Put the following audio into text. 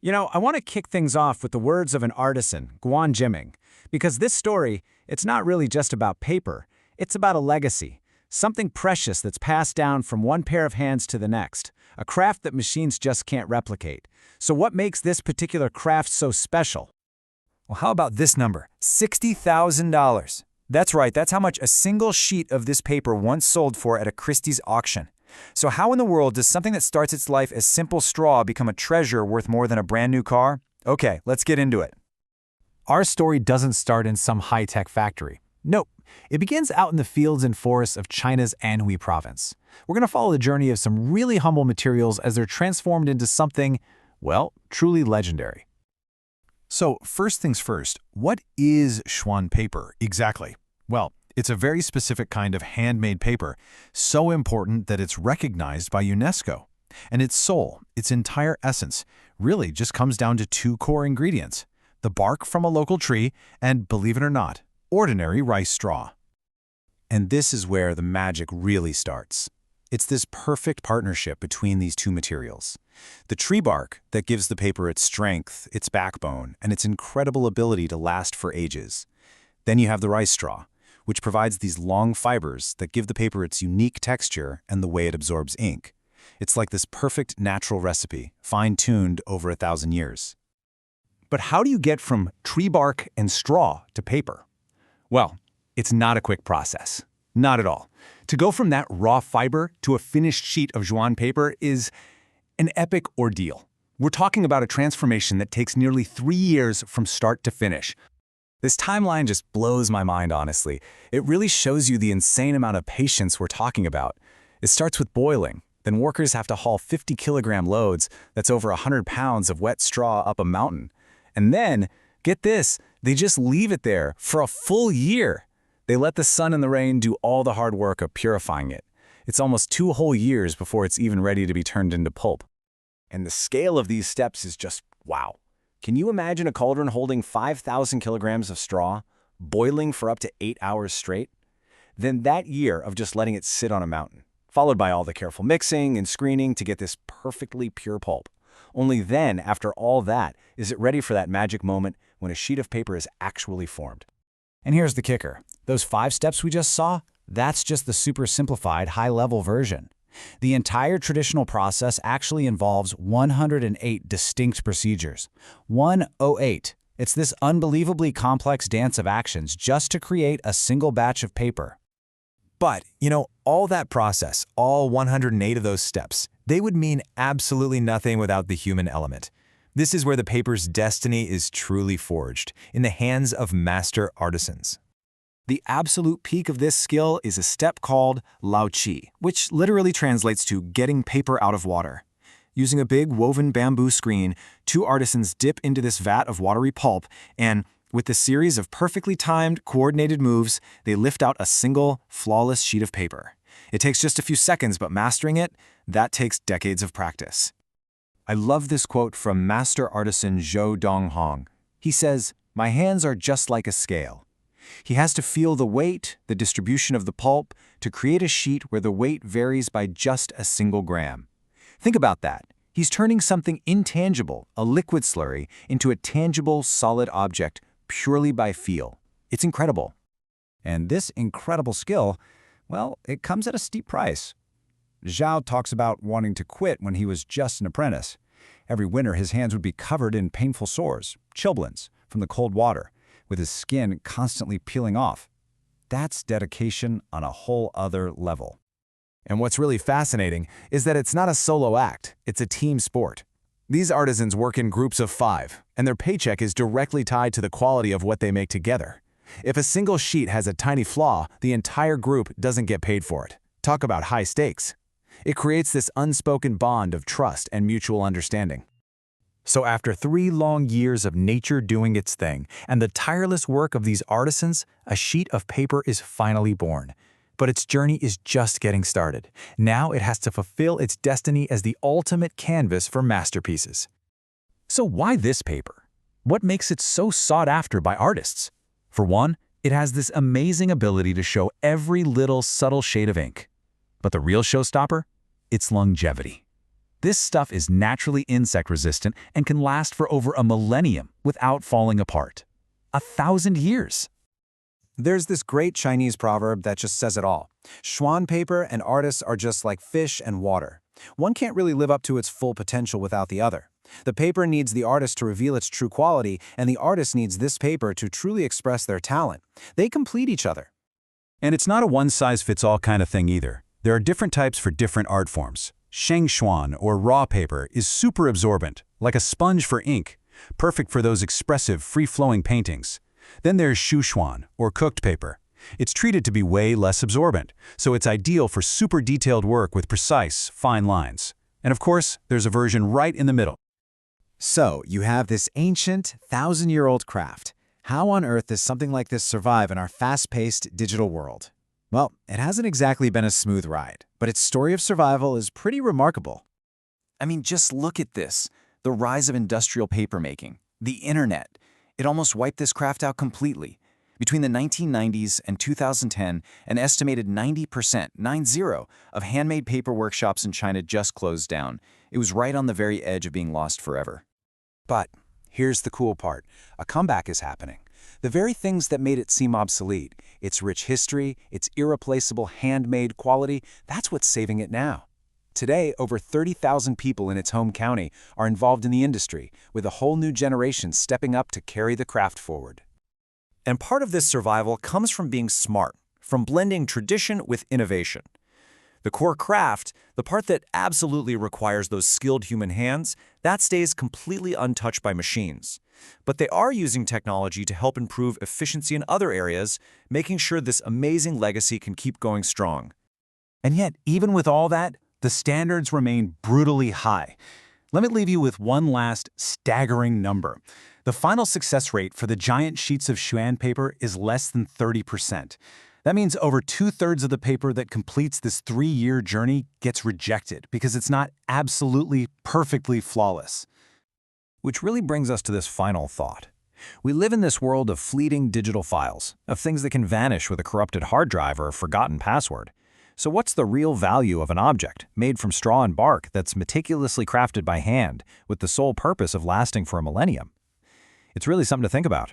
I want to kick things off with the words of an artisan, Guan Jiming, because this story, it's not really just about paper, it's about a legacy, something precious that's passed down from one pair of hands to the next, a craft that machines just can't replicate. So what makes this particular craft so special? Well, how about this number? $60,000. That's right, that's how much a single sheet of this paper once sold for at a Christie's auction. So how in the world does something that starts its life as simple straw become a treasure worth more than a brand new car? Okay, let's get into it. Our story doesn't start in some high-tech factory. Nope, it begins out in the fields and forests of China's Anhui province. We're going to follow the journey of some really humble materials as they're transformed into something, well, truly legendary. So first things first, what is Xuan paper exactly? Well, it's a very specific kind of handmade paper, so important that it's recognized by UNESCO. And its soul, its entire essence, really just comes down to two core ingredients: the bark from a local tree and, believe it or not, ordinary rice straw. And this is where the magic really starts. It's this perfect partnership between these two materials. The tree bark that gives the paper its strength, its backbone, and its incredible ability to last for ages. Then you have the rice straw, which provides these long fibers that give the paper its unique texture and the way it absorbs ink. It's like this perfect natural recipe, fine-tuned over 1,000 years. But how do you get from tree bark and straw to paper? Well, it's not a quick process. Not at all. To go from that raw fiber to a finished sheet of Xuan paper is an epic ordeal. We're talking about a transformation that takes nearly 3 years from start to finish. This timeline just blows my mind, honestly. It really shows you the insane amount of patience we're talking about. It starts with boiling. Then workers have to haul 50-kilogram loads, that's over 100 pounds of wet straw up a mountain. And then, get this, they just leave it there for a full year. They let the sun and the rain do all the hard work of purifying it. It's almost 2 whole years before it's even ready to be turned into pulp. And the scale of these steps is just wow. Can you imagine a cauldron holding 5,000 kilograms of straw, boiling for up to 8 hours straight? Then that year of just letting it sit on a mountain, followed by all the careful mixing and screening to get this perfectly pure pulp. Only then, after all that, is it ready for that magic moment when a sheet of paper is actually formed. And here's the kicker. Those 5 steps we just saw, that's just the super simplified high-level version. The entire traditional process actually involves 108 distinct procedures. 108. It's this unbelievably complex dance of actions just to create a single batch of paper. But, all that process, all 108 of those steps, they would mean absolutely nothing without the human element. This is where the paper's destiny is truly forged, in the hands of master artisans. The absolute peak of this skill is a step called lao qi, which literally translates to getting paper out of water. Using a big woven bamboo screen, 2 artisans dip into this vat of watery pulp, and with a series of perfectly timed, coordinated moves, they lift out a single, flawless sheet of paper. It takes just a few seconds, but mastering it, that takes decades of practice. I love this quote from master artisan Zhou Donghong. He says, "My hands are just like a scale." He has to feel the weight, the distribution of the pulp, to create a sheet where the weight varies by just a single gram. Think about that. He's turning something intangible, a liquid slurry, into a tangible, solid object purely by feel. It's incredible. And this incredible skill, well, it comes at a steep price. Zhao talks about wanting to quit when he was just an apprentice. Every winter, his hands would be covered in painful sores, chilblains, from the cold water, with his skin constantly peeling off. That's dedication on a whole other level. And what's really fascinating is that it's not a solo act, it's a team sport. These artisans work in groups of 5, and their paycheck is directly tied to the quality of what they make together. If a single sheet has a tiny flaw, the entire group doesn't get paid for it. Talk about high stakes. It creates this unspoken bond of trust and mutual understanding. So after 3 long years of nature doing its thing and the tireless work of these artisans, a sheet of paper is finally born. But its journey is just getting started. Now it has to fulfill its destiny as the ultimate canvas for masterpieces. So why this paper? What makes it so sought after by artists? For one, it has this amazing ability to show every little subtle shade of ink. But the real showstopper? Its longevity. This stuff is naturally insect-resistant and can last for over a millennium without falling apart. 1,000 years. There's this great Chinese proverb that just says it all. Xuan paper and artists are just like fish and water. One can't really live up to its full potential without the other. The paper needs the artist to reveal its true quality, and the artist needs this paper to truly express their talent. They complete each other. And it's not a one-size-fits-all kind of thing either. There are different types for different art forms. Shengshuan, or raw paper, is super absorbent, like a sponge for ink, perfect for those expressive, free-flowing paintings. Then there's Shushuan, or cooked paper. It's treated to be way less absorbent, so it's ideal for super detailed work with precise, fine lines. And of course, there's a version right in the middle. So, you have this ancient, 1,000-year-old craft. How on earth does something like this survive in our fast-paced digital world? Well, it hasn't exactly been a smooth ride, but its story of survival is pretty remarkable. I mean, just look at this. The rise of industrial papermaking, the internet. It almost wiped this craft out completely. Between the 1990s and 2010, an estimated 90%, of handmade paper workshops in China just closed down. It was right on the very edge of being lost forever. But here's the cool part. A comeback is happening. The very things that made it seem obsolete, its rich history, its irreplaceable handmade quality, that's what's saving it now. Today, over 30,000 people in its home county are involved in the industry, with a whole new generation stepping up to carry the craft forward. And part of this survival comes from being smart, from blending tradition with innovation. The core craft, the part that absolutely requires those skilled human hands, that stays completely untouched by machines. But they are using technology to help improve efficiency in other areas, making sure this amazing legacy can keep going strong. And yet, even with all that, the standards remain brutally high. Let me leave you with one last staggering number. The final success rate for the giant sheets of Xuan paper is less than 30%. That means over 2/3 of the paper that completes this 3-year journey gets rejected because it's not absolutely perfectly flawless. Which really brings us to this final thought. We live in this world of fleeting digital files, of things that can vanish with a corrupted hard drive or a forgotten password. So what's the real value of an object made from straw and bark that's meticulously crafted by hand with the sole purpose of lasting for a millennium? It's really something to think about.